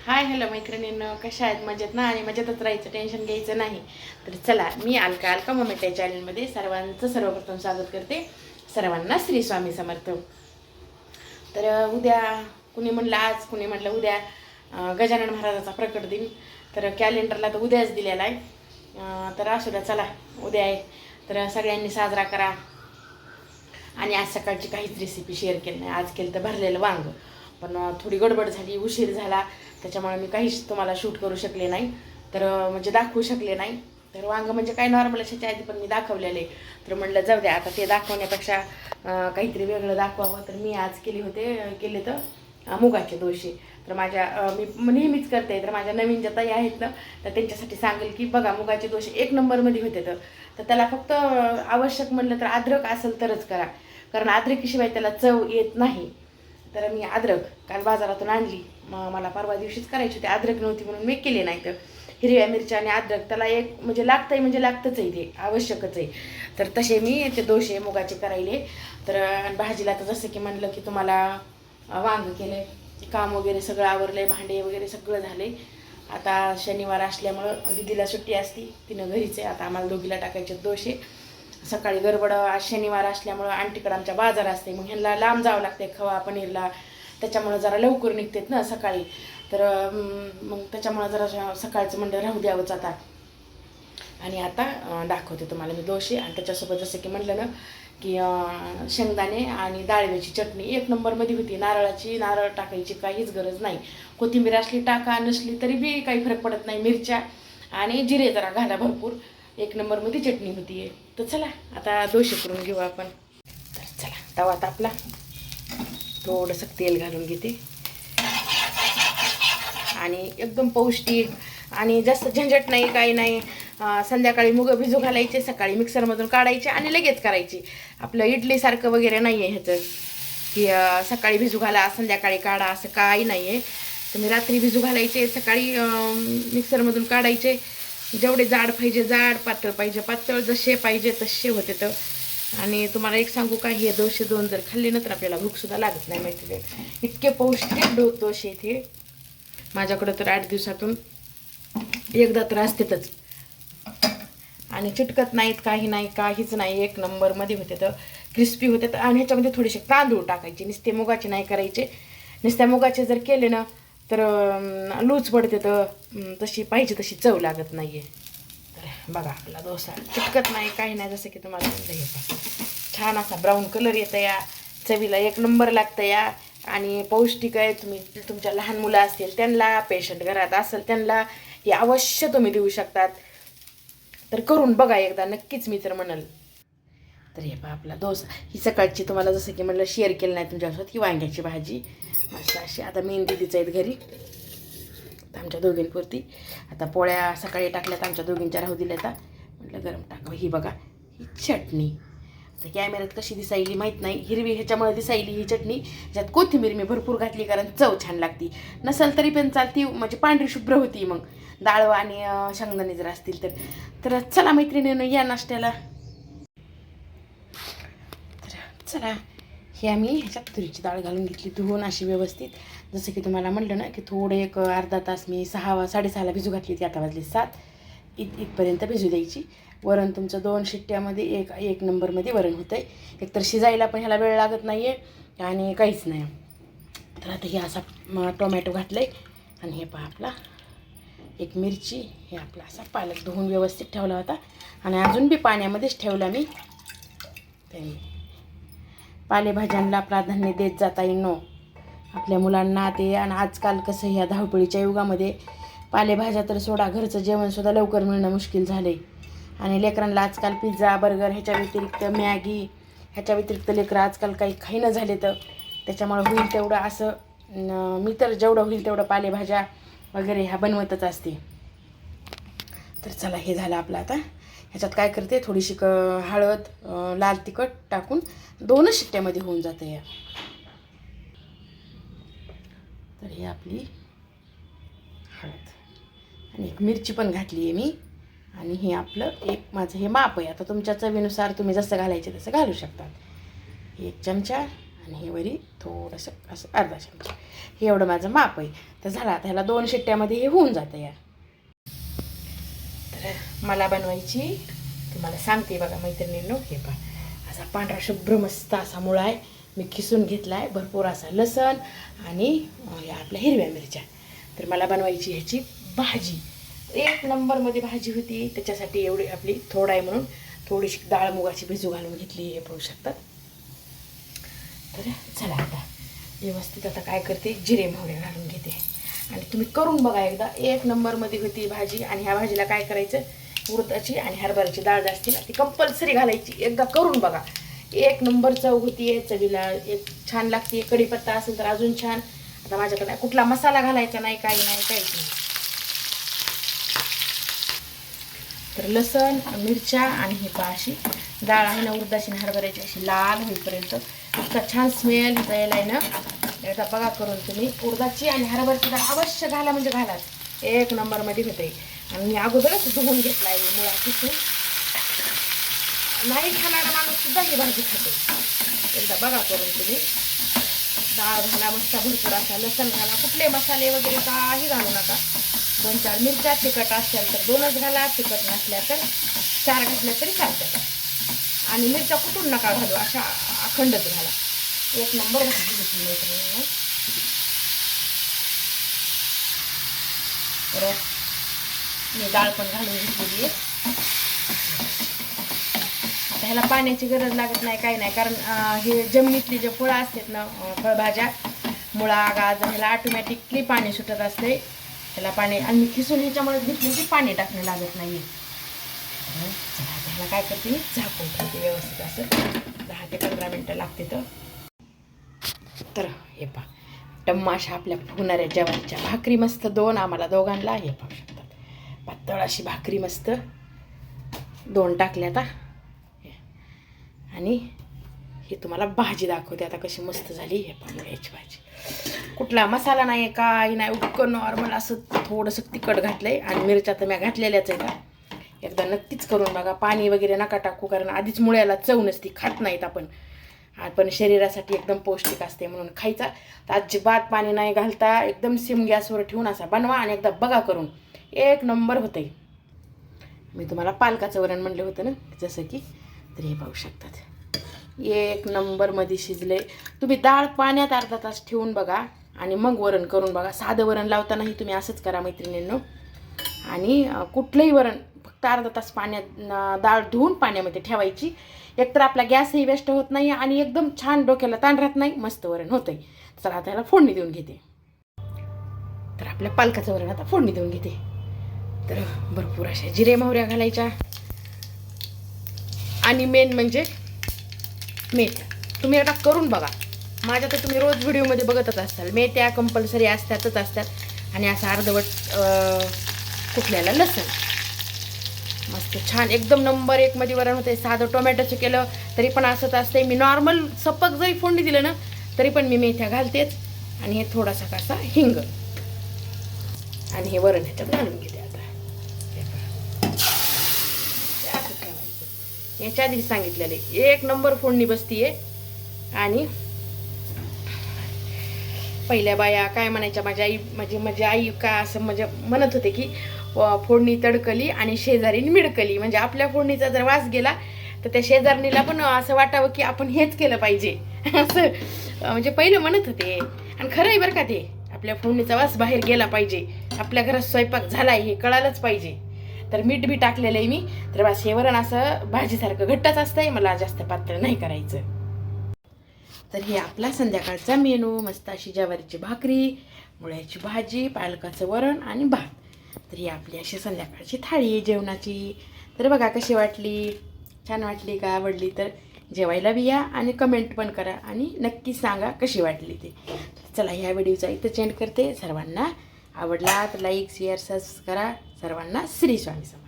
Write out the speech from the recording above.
Hi hello मैत्रिणींनो, कशा आहेत? मजेत ना? आणि मजेतच राहायचं, टेन्शन घ्यायचं नाही. तर चला, मी अलका मम्मी चॅनलमध्ये सर्वांचं सर्वप्रथम स्वागत करते. सर्वांना श्री स्वामी समर्थ. तर उद्या कुणी म्हणलं आज, कुणी म्हणलं उद्या गजानन महाराजाचा प्रकट दिन. तर कॅलेंडरला तर उद्याच दिलेला आहे. तर असू द्या, चला उद्या आहे तर सगळ्यांनी साजरा करा. आणि आज सकाळची काहीच रेसिपी शेअर केली नाही. आज केलं तर भरलेलं वांग, पण थोडी गडबड झाली, उशीर झाला, त्याच्यामुळे मी काहीच तुम्हाला शूट करू शकले नाही. तर म्हणजे दाखवू शकले नाही. तर वांग म्हणजे काय नॉर्मल अशाच्या आधी पण मी दाखवलेले. तर म्हणलं जाऊ द्या, आता ते दाखवण्यापेक्षा काहीतरी वेगळं दाखवावं. तर मी आज केले तर मुगाचे दोशे. तर मी नेहमीच करते. तर माझ्या नवीन ज्या ताई आहेत ना, तर त्यांच्यासाठी सांगेल की बघा, मुगाचे दोशे 1 नंबरमध्ये होते. तर त्याला फक्त आवश्यक म्हणलं तर अद्रक असेल तरच करा, कारण अद्रकीशिवाय त्याला चव येत नाही. तर मी अद्रक काल बाजारातून आणली. मला परवा दिवशीच करायची होती, अद्रक नव्हती म्हणून मी केले नाही. तर हिरव्या मिरच्या आणि अद्रक त्याला एक म्हणजे लागतंच आहे, ते आवश्यकच आहे. तर तसे मी ते दोशे मुगाचे करायले. तर भाजीला तर जसं की म्हणलं की तुम्हाला वांग केले, काम वगैरे सगळं आवरलंय, भांडे वगैरे सगळं झाले. आता शनिवार असल्यामुळं दीदीला सुट्टी असती, तिनं घरीच आहे. आता आम्हाला दोघीला टाकायचे दोशे. सकाळी गडबड, आज शनिवार असल्यामुळं आंटीकडं आमच्या बाजार असते, मग ह्यांना लांब जावं लागते खवा पनीरला. त्याच्यामुळं जरा लवकर निघतात ना सकाळी. तर मग त्याच्यामुळं जरा सकाळचं म्हणलं राहू द्यावंच आता. आणि आता दाखवते तुम्हाला मी दोशे. आणि त्याच्यासोबत जसं की म्हणलं ना की शेंगदाणे आणि डाळीची चटणी 1 नंबरमध्ये होती. नारळ टाकायची काहीच गरज नाही. कोथिंबीर असली टाका, नसली तरी बी काही फरक पडत नाही. मिरच्या आणि जिरे जरा घाला भरपूर. 1 नंबरमध्ये चटणी होती. तर चला आता दोशे करून घेऊ आपण. तर चला, तवा तापला, थोडंसं तेल घालून घेते. आणि एकदम पौष्टिक आणि जास्त झंझट नाही, काही नाही. संध्याकाळी मुगं भिजू घालायचे, सकाळी मिक्सरमधून काढायचे आणि लगेच करायची. आपलं इडलीसारखं वगैरे नाही आहे ह्याचं की सकाळी भिजू घाला संध्याकाळी काढा, असं काही नाही आहे. तुम्ही रात्री भिजू घालायचे, सकाळी मिक्सरमधून काढायचे. जेवढे जाड पाहिजे जाड, पातळ पाहिजे पातळ, जसे पाहिजे तसे होते. तर आणि तुम्हाला एक सांगू का, हे दोशे दोन जर खाल्ले ना तर आपल्याला भूकसुद्धा लागत नाही. माहिती, इतके पौष्टिक दोशे इथे माझ्याकडं. तर 8 दिवसातून एकदा तर असतेच. आणि चिटकत नाहीत, काही नाही, काहीच नाही. 1 नंबरमध्ये होते. तर क्रिस्पी होते. आणि ह्याच्यामध्ये थोडेसे तांदूळ टाकायचे, नुसते मुगाचे नाही करायचे. नुसत्या मुगाचे जर केले ना तर लूज पडते, तर तशी पाहिजे तशी चव लागत नाही आहे. तर बघा, आपला डोसा चिटकत नाही, काही नाही. जसं की तुम्हाला छान असा ब्राऊन कलर येतं या, चवीला 1 नंबर लागतं या. आणि पौष्टिक आहे. तुम्ही तुमच्या लहान मुलं असतील त्यांना, पेशंट घरात असेल त्यांना हे अवश्य तुम्ही देऊ शकतात. तर करून बघा एकदा नक्कीच, मी तर म्हणाल. तर हे पहा आपला डोसा. ही सकाळची तुम्हाला जसं की म्हणलं शेअर केलं नाही तुमच्यासोबत, ही वांग्याची भाजी मस्त अशी. आता मेहंदी दिदीच आहेत घरी, आमच्या दोघींपुरती. आता पोळ्या सकाळी टाकल्यात, आमच्या दोघींच्या राहू दिल्या. आता म्हटलं गरम टाकावं. ही बघा, ही चटणी. तर कॅमेऱ्यात कशी दिसायली माहीत नाही, हिरवी ह्याच्यामुळे दिसायली ही चटणी. ज्यात कोथिंबीर मी भरपूर घातली, कारण चव छान लागती. नसेल तरी पण चालती, म्हणजे पांढरी शुभ्र होती. मग डाळ आणि शेंगदाणे जर असतील तर. तर चला मैत्रिणीनं, या नाश्त्याला. तर चला, हे आम्ही ह्याच्यात तुरीची डाळ घालून घेतली, धुवून अशी व्यवस्थित. जसं की तुम्हाला म्हटलं ना की थोडे एक अर्धा तास मी 6:30ला भिजू घातली ती. आता वाजले 7. इथपर्यंत भिजू द्यायची. वरण तुमचं 2 शिट्ट्यामध्ये एक नंबरमध्ये वरण होतं आहे. एकतर शिजायला पण ह्याला वेळ लागत नाही आहे आणि काहीच नाही. तर आता हे असा टोमॅटो घातलं आहे. आणि हे पहा आपला एक मिरची, हे आपला असा पालक धुवून व्यवस्थित ठेवला होता. आणि अजून बी पाण्यामध्येच ठेवला मी. पालेभाज्यांना प्राधान्य देत जाता येईनो आपल्या मुलांना ते. आणि आजकाल कसं ह्या धावपळीच्या युगामध्ये पालेभाज्या तर सोडा, घरचं जेवणसुद्धा लवकर मिळणं मुश्किल झालं आहे. आणि लेकरांना आजकाल पिझ्झा बर्गर, ह्याच्या व्यतिरिक्त मॅगी, ह्याच्या व्यतिरिक्त लेकरं आजकाल काही खाईनं झाले. तर त्याच्यामुळे होईल तेवढं असं मी तर जेवढं होईल तेवढं पालेभाज्या वगैरे ह्या बनवतच असते. तर चला, हे झालं आपलं. आता ह्याच्यात काय करते, थोडीशी हळद, लाल तिखट टाकून 2च शिट्ट्यामध्ये होऊन जातं या. तर ही आपली हळद आणि एक मिरची पण घातली आहे मी. आणि हे आपलं माझं हे माप आहे. आता तुमच्या चवीनुसार तुम्ही जसं घालायचे तसं घालू शकता. 1 चमचा आणि हे वरी थोडंसं असं अर्धा चमचा, हे एवढं माझं माप आहे. तर झालं आता ह्याला 2 शिट्ट्यामध्ये हे होऊन जातं. या तर मला बनवायची तुम्हाला सांगते बघा मैत्रिणींनो. हे पहा असा पांढरा शुभ्र मस्त असा मुळा आहे, मी खिसून घेतला आहे. भरपूर असा लसण आणि आपल्या हिरव्या मिरच्या. तर मला बनवायची ह्याची भाजी. 1 नंबरमध्ये भाजी होती. त्याच्यासाठी एवढी आपली थोडा आहे म्हणून थोडीशी डाळ मुगाची भिजू घालून घेतली, हे पाहू शकतात. तर चला आता व्यवस्थित आता काय करते, जिरे मोहरे घालून घेते आणि तुम्ही करून बघा एकदा. 1 नंबरमध्ये होती भाजी. आणि ह्या भाजीला काय करायचं, उडदाची आणि हरभऱ्याची डाळ जी असते ना ती कंपल्सरी घालायची. एकदा करून बघा, 1 नंबर चव होती. चवीला एक छान लागते. कढीपत्ता असेल तर अजून छान. आता माझ्याकडे कुठला मसाला घालायचा नाही, काही नाही, काहीच नाही. तर लसण मिरच्या आणि ही अशी डाळ आहे ना उडदाची आणि हरभऱ्याची अशी लाल होईपर्यंत इतका छान स्मेल यायला आहे ना. एकदा बघा करून तुम्ही. उडदाची आणि हरभऱ्याची डाळ अवश्य घाला, म्हणजे घालाच. 1 नंबरमध्ये होते. आणि मी अगोदरच धुवून घेतला आहे मुळा किसून. नाही खाणारा माणूस सुद्धा ही भाजी खाते. एकदा बघा करून तुम्ही. डाळ घाला मस्त भरपूर असा, लसण घाला, कुठले मसाले वगैरे काही घालू नका. 2-4 मिरच्या, तिखट असतील तर 2च घाला, तिखट नसल्या तर 4 घातल्या तरी चालतात. आणि मिरच्या कुठून नका घालू, अशा अखंडच घाला. 1 नंबर भाजी घेतली मैत्रिणींनो. तर मी डाळ पण घालून घेतलेली आहे. आता ह्याला पाण्याची गरज लागत नाही, काही नाही. कारण हे जमिनीतली जे फळं असतात ना, फळभाज्या, मुळा, गाजर, ह्याला ऑटोमॅटिकली पाणी सुटत असते. ह्याला पाणी आणि खिसून ह्याच्यामुळे घेतली की पाणी टाकणं लागत नाही. ह्याला काय करते मी, झाकून ठेवते व्यवस्थित असं. 10 ते 15 मिनटं लागते. तर हे पहा टम्माशा आपल्या फुगणाऱ्या ज्वारीच्या भाकरी मस्त 2 आम्हाला दोघांना. हे पाहू शकतात पातळ अशी भाकरी मस्त 2 टाकल्या आता. आणि हे तुम्हाला भाजी दाखवते आता कशी मस्त झाली. हे पहा याची भाजी, कुठला मसाला नाही, काही नाही, उडकं नॉर्मल असं थोडंसं तिखट घातलं आहे. आणि मिरच्या तर मी घातलेल्याच आहे का. एकदा नक्कीच करून बघा. पाणी वगैरे नका टाकू, कारण आधीच मुळ्याला चव नसती, खात नाहीत आपण शरीरासाठी एकदम पौष्टिक असते म्हणून खायचा. तर अजिबात पाणी नाही घालता, एकदम सिम गॅसवर ठेवून असा बनवा आणि एकदा बघा करून. 1 नंबर होतं आहे. मी तुम्हाला पालकाचं वरण म्हणलं होतं ना, जसं की. तर हे पाहू शकतात 1 नंबरमध्ये शिजले. तुम्ही डाळ पाण्यात अर्धा तास ठेवून बघा आणि मग वरण करून बघा. साधं वरण लावतानाही तुम्ही असंच करा मैत्रिणींनो. आणि कुठलंही वरण फक्त अर्धा तास पाण्यात डाळ धुवून पाण्यामध्ये ठेवायची. एकतर आपला गॅसही वेस्ट होत नाही आणि एकदम छान डोक्याला ताण राहत नाही, मस्त वरण होतंय. चला आता याला फोडणी देऊन घेते. तर आपल्या पालकाचं वरण आता फोडणी देऊन घेते. तर भरपूर अशा जिरे मोहऱ्या घालायच्या. आणि मेन म्हणजे मेथ्या. तुम्ही एकदा करून बघा. माझ्या तर तुम्ही रोज व्हिडिओमध्ये बघतच असाल. मेथ्या कंपल्सरी असतातच असतात. आणि असं अर्धवट कुठल्याला लसण मस्त छान एकदम नंबर 1 मध्ये वरण होते. साधं टोमॅटोचं केलं तरी पण असंच असते. मी नॉर्मल सपक जरी फोडणी दिलं ना तरी पण मी मेथ्या घालतेच. आणि हे थोडासा कसा हिंग आणि हे वरण ह्याच्यात घालून घेते. आता असं ठेवायचं. याच्या आधी सांगितलेले 1 नंबर फोडणी बसतीये. आणि पहिल्या बाया काय म्हणायच्या, माझी आई का असं म्हणजे म्हणत होते की फोडणी तडकली आणि शेजारीने मिडकली. म्हणजे आपल्या फोडणीचा जर वास गेला तर त्या शेजारणीला पण असं वाटावं की आपण हेच केलं पाहिजे असं म्हणजे पहिलं म्हणत होते. आणि खरं आहे बरं का ते. आपल्या फोडणीचा वास बाहेर गेला पाहिजे, आपल्या घरात स्वयंपाक झालाय हे कळालंच पाहिजे. तर मीठ बी टाकलेलं आहे मी. तर बस हे वरण असं भाजीसारखं घट्टच असतंय, मला जास्त पातळ नाही करायचं. तर हे आपला संध्याकाळचा मेनू. मस्त अशी ज्वारीची भाकरी, मुळ्याची भाजी, पालकाचं वरण आणि भात. तर ही आपली अशी संध्याकाळची थाळी आहे जेवणाची. तर बघा कशी वाटली, छान वाटली का, आवडली तर जेवायला बी या आणि कमेंट पण करा आणि नक्की सांगा कशी वाटली ते. चला ह्या व्हिडिओचा इथं चेंड करते. सर्वांना आवडला तर लाईक शेअर सबस्क्राईब करा. सर्वांना श्री स्वामी समर्थ.